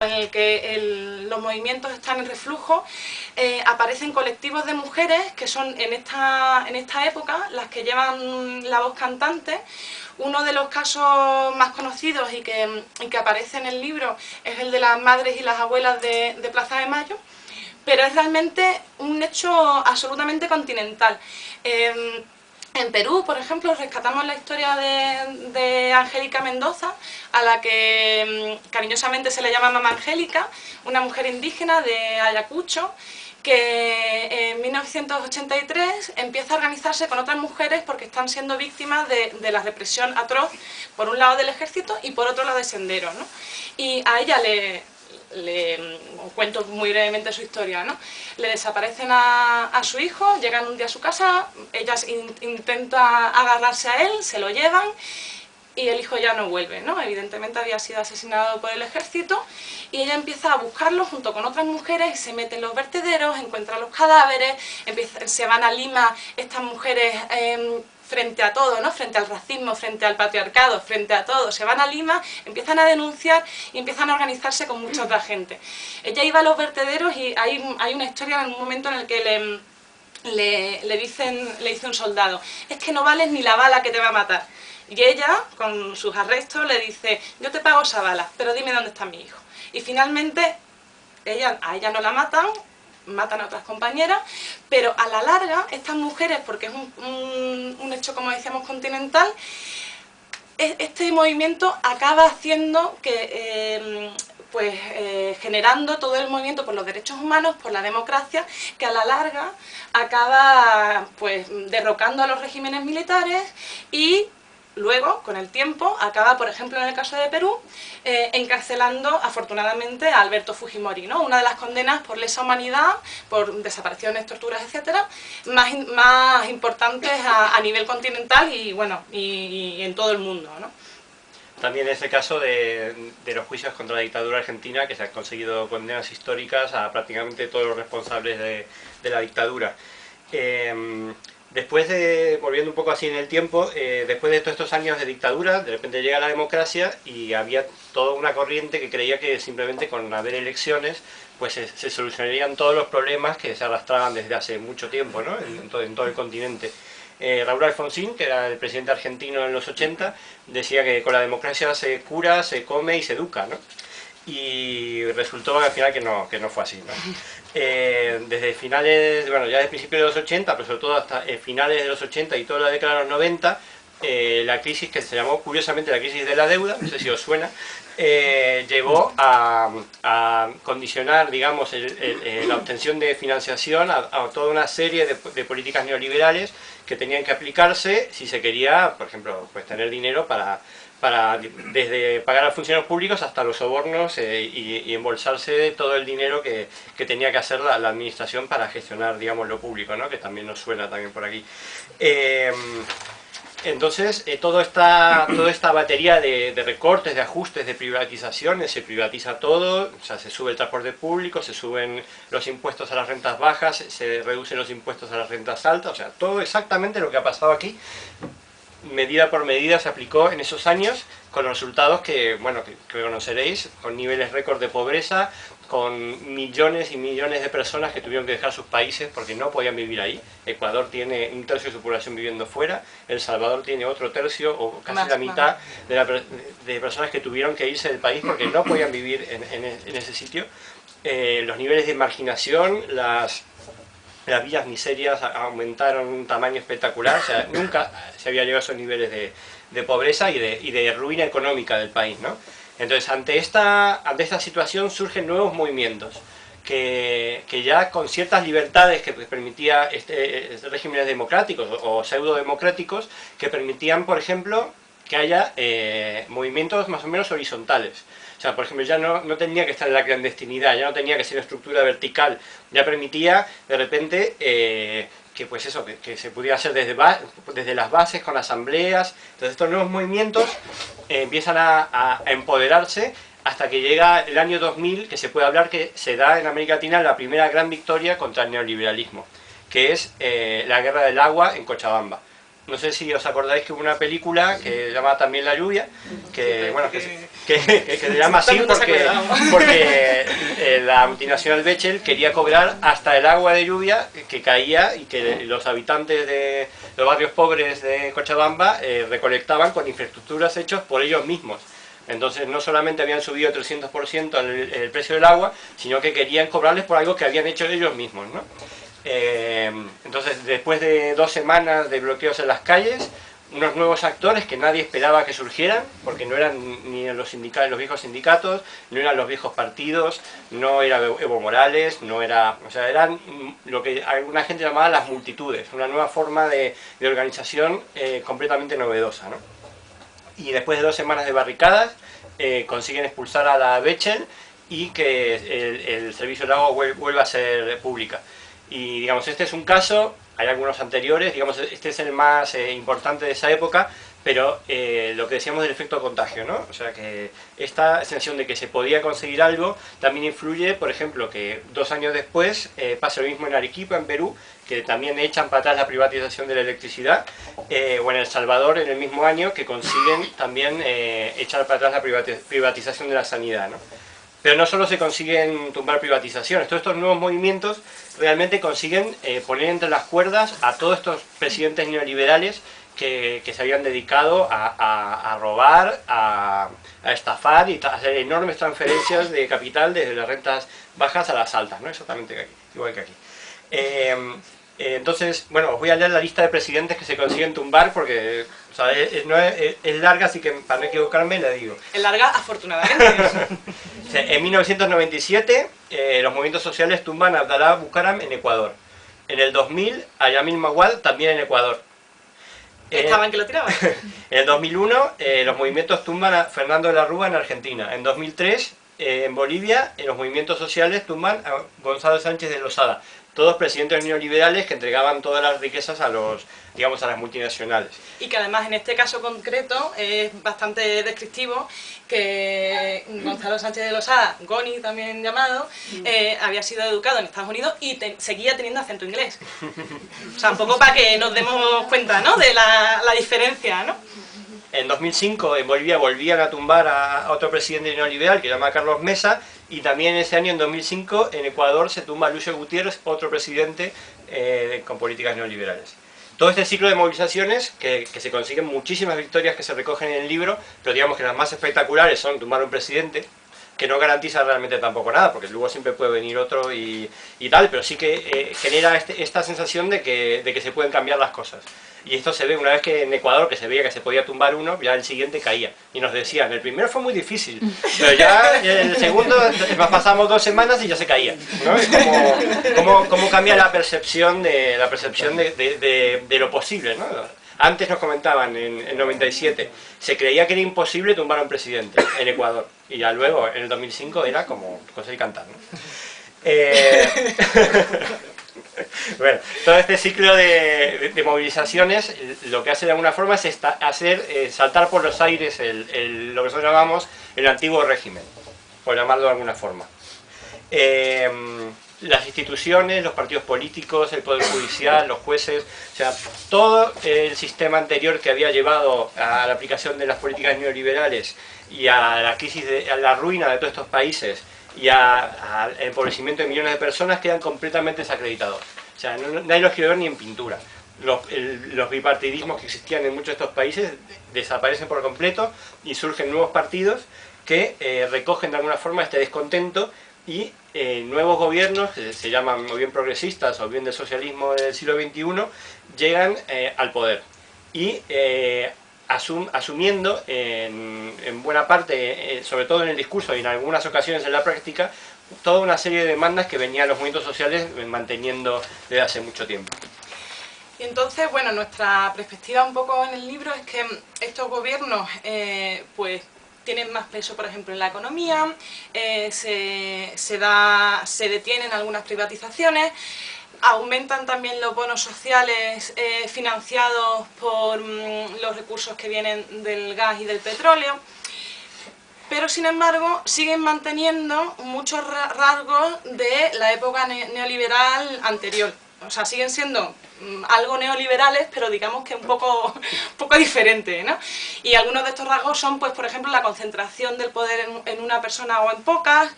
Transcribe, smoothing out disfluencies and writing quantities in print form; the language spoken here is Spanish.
en el que los movimientos están en reflujo, aparecen colectivos de mujeres que son en esta época las que llevan la voz cantante. Uno de los casos más conocidos y que aparece en el libro es el de las madres y las abuelas de Plaza de Mayo, pero es realmente un hecho absolutamente continental. En Perú, por ejemplo, rescatamos la historia de Angélica Mendoza, a la que cariñosamente se le llama Mamá Angélica, una mujer indígena de Ayacucho, que en 1983 empieza a organizarse con otras mujeres porque están siendo víctimas de la represión atroz, por un lado del ejército y por otro lado de Senderos, ¿no? Y a ella os cuento muy brevemente su historia, ¿no? Le desaparecen a su hijo, llegan un día a su casa, ella intenta agarrarse a él, se lo llevan y el hijo ya no vuelve, ¿no? Evidentemente había sido asesinado por el ejército y ella empieza a buscarlo junto con otras mujeres, se mete en los vertederos, encuentra los cadáveres, se van a Lima estas mujeres frente a todo, ¿no? Frente al racismo, frente al patriarcado, frente a todo, se van a Lima, empiezan a denunciar y empiezan a organizarse con mucha otra gente. Ella iba a los vertederos y hay una historia en un momento en el que le dice un soldado: es que no vales ni la bala que te va a matar. Y ella, con sus arrestos, le dice: yo te pago esa bala, pero dime dónde está mi hijo. Y finalmente a ella no la matan a otras compañeras, pero a la larga estas mujeres, porque es un hecho, como decíamos, continental, este movimiento acaba haciendo que generando todo el movimiento por los derechos humanos, por la democracia, que a la larga acaba derrocando a los regímenes militares y luego, con el tiempo, acaba, por ejemplo, en el caso de Perú, encarcelando, afortunadamente, a Alberto Fujimori, ¿no? Una de las condenas por lesa humanidad, por desapariciones, torturas, etcétera, más importantes a nivel continental y, bueno, y en todo el mundo, ¿no? También es el caso de los juicios contra la dictadura argentina, que se han conseguido condenas históricas a prácticamente todos los responsables de la dictadura. Después volviendo un poco así en el tiempo, después de todos estos años de dictadura, de repente llega la democracia y había toda una corriente que creía que simplemente con haber elecciones pues se solucionarían todos los problemas que se arrastraban desde hace mucho tiempo, ¿no? en todo el continente. Raúl Alfonsín, que era el presidente argentino en los 80, decía que con la democracia se cura, se come y se educa, ¿no? Y resultó al final que no fue así, ¿no? Desde finales, bueno, ya desde principios de los 80, pero sobre todo hasta finales de los 80 y toda la década de los 90, la crisis que se llamó curiosamente la crisis de la deuda, no sé si os suena, llevó a condicionar, digamos, la obtención de financiación a toda una serie de políticas neoliberales que tenían que aplicarse si se quería, por ejemplo, pues tener dinero para desde pagar a funcionarios públicos hasta los sobornos y embolsarse todo el dinero que tenía que hacer la administración para gestionar, digamos, lo público, ¿no? Que también nos suena también por aquí. Entonces, toda esta batería de recortes, de ajustes, de privatizaciones, se privatiza todo, o sea, se sube el transporte público, se suben los impuestos a las rentas bajas, se reducen los impuestos a las rentas altas, o sea, todo exactamente lo que ha pasado aquí, medida por medida se aplicó en esos años, con los resultados que, bueno, que conoceréis, con niveles récord de pobreza, con millones y millones de personas que tuvieron que dejar sus países porque no podían vivir ahí. Ecuador tiene un tercio de su población viviendo fuera, El Salvador tiene otro tercio, o casi la mitad de personas que tuvieron que irse del país porque no podían vivir en ese sitio. Los niveles de marginación, las villas miserias aumentaron un tamaño espectacular, o sea, nunca se había llegado a esos niveles de pobreza y de ruina económica del país, ¿no? Entonces, ante esta situación surgen nuevos movimientos que ya con ciertas libertades que permitía regímenes democráticos o pseudo-democráticos, que permitían, por ejemplo, que haya movimientos más o menos horizontales. O sea, por ejemplo, ya no tenía que estar en la clandestinidad, ya no tenía que ser una estructura vertical, ya permitía, de repente, que se pudiera hacer desde las bases, con asambleas. Entonces estos nuevos movimientos empiezan a empoderarse hasta que llega el año 2000, que se puede hablar que se da en América Latina la primera gran victoria contra el neoliberalismo, que es la guerra del agua en Cochabamba. No sé si os acordáis que hubo una película que se llama también La lluvia, que bueno, que se llama así porque la multinacional Bechtel quería cobrar hasta el agua de lluvia que caía y que los habitantes de los barrios pobres de Cochabamba recolectaban con infraestructuras hechas por ellos mismos. Entonces no solamente habían subido 300% el precio del agua, sino que querían cobrarles por algo que habían hecho ellos mismos, ¿no? Entonces, después de 2 semanas de bloqueos en las calles, unos nuevos actores que nadie esperaba que surgieran, porque no eran ni los viejos sindicatos, no eran los viejos partidos, no era Evo Morales, no era, o sea, eran lo que alguna gente llamaba las multitudes, una nueva forma de organización completamente novedosa, ¿no? Y después de 2 semanas de barricadas, consiguen expulsar a la Bechtel y que el servicio del agua vuelva a ser pública. Y digamos, este es un caso, hay algunos anteriores, digamos, este es el más importante de esa época, pero lo que decíamos del efecto contagio, ¿no? O sea que esta sensación de que se podía conseguir algo también influye, por ejemplo, que 2 años después pasa lo mismo en Arequipa, en Perú, que también echan para atrás la privatización de la electricidad, o en El Salvador en el mismo año que consiguen también echar para atrás la privatización de la sanidad, ¿no? Pero no solo se consiguen tumbar privatizaciones, todos estos nuevos movimientos realmente consiguen poner entre las cuerdas a todos estos presidentes neoliberales que se habían dedicado a robar, a estafar y a hacer enormes transferencias de capital desde las rentas bajas a las altas, ¿no? Exactamente igual que aquí. Entonces, bueno, os voy a leer la lista de presidentes que se consiguen tumbar porque o sea, es larga, así que para no equivocarme la digo. Es larga, afortunadamente. En 1997, los movimientos sociales tumban a Abdalá Bucaram en Ecuador. En el 2000, a Yamil Maguad también en Ecuador. Estaban que lo tiraban. En el 2001, los movimientos tumban a Fernando de la Rúa en Argentina. En 2003, en Bolivia, los movimientos sociales tumban a Gonzalo Sánchez de Lozada. Todos presidentes neoliberales que entregaban todas las riquezas a los, digamos, a las multinacionales. Y que además en este caso concreto es bastante descriptivo que Gonzalo Sánchez de Lozada, Goni también llamado, había sido educado en Estados Unidos y seguía teniendo acento inglés. O sea, un poco para que nos demos cuenta, ¿no?, de la diferencia, ¿no? En 2005 en Bolivia volvían a tumbar a otro presidente neoliberal que se llama Carlos Mesa, y también ese año, en 2005, en Ecuador se tumba a Lucio Gutiérrez, otro presidente con políticas neoliberales. Todo este ciclo de movilizaciones, que se consiguen muchísimas victorias que se recogen en el libro, pero digamos que las más espectaculares son tumbar a un presidente, que no garantiza realmente tampoco nada, porque luego siempre puede venir otro y tal, pero sí que genera esta sensación de que se pueden cambiar las cosas. Y esto se ve una vez que en Ecuador, que se veía que se podía tumbar uno, ya el siguiente caía. Y nos decían, el primero fue muy difícil, pero ya el segundo pasamos 2 semanas y ya se caía, ¿no? Cómo cambia la percepción de lo posible, ¿no? Antes nos comentaban, en 97, se creía que era imposible tumbar a un presidente en Ecuador. Y ya luego, en el 2005, era como conseguir cantar, ¿no? Bueno, todo este ciclo de movilizaciones lo que hace de alguna forma es hacer saltar por los aires lo que nosotros llamamos el antiguo régimen, por llamarlo de alguna forma. Las instituciones, los partidos políticos, el poder judicial, los jueces, o sea, todo el sistema anterior que había llevado a la aplicación de las políticas neoliberales y a la crisis, a la ruina de todos estos países y al empobrecimiento de millones de personas quedan completamente desacreditados. O sea, nadie los quiere ver ni en pintura. Los bipartidismos que existían en muchos de estos países desaparecen por completo y surgen nuevos partidos que recogen de alguna forma este descontento y nuevos gobiernos, que se llaman o bien progresistas o bien del socialismo del siglo XXI, llegan al poder. Y asumiendo en buena parte, sobre todo en el discurso y en algunas ocasiones en la práctica, toda una serie de demandas que venían los movimientos sociales manteniendo desde hace mucho tiempo. Y entonces, bueno, nuestra perspectiva un poco en el libro es que estos gobiernos, pues, tienen más peso, por ejemplo, en la economía, se detienen algunas privatizaciones, aumentan también los bonos sociales financiados por los recursos que vienen del gas y del petróleo, pero sin embargo siguen manteniendo muchos rasgos de la época neoliberal anterior. o sea, siguen siendo algo neoliberales, pero digamos que un poco diferente, ¿no? Y algunos de estos rasgos son, pues, por ejemplo, la concentración del poder en una persona o en pocas,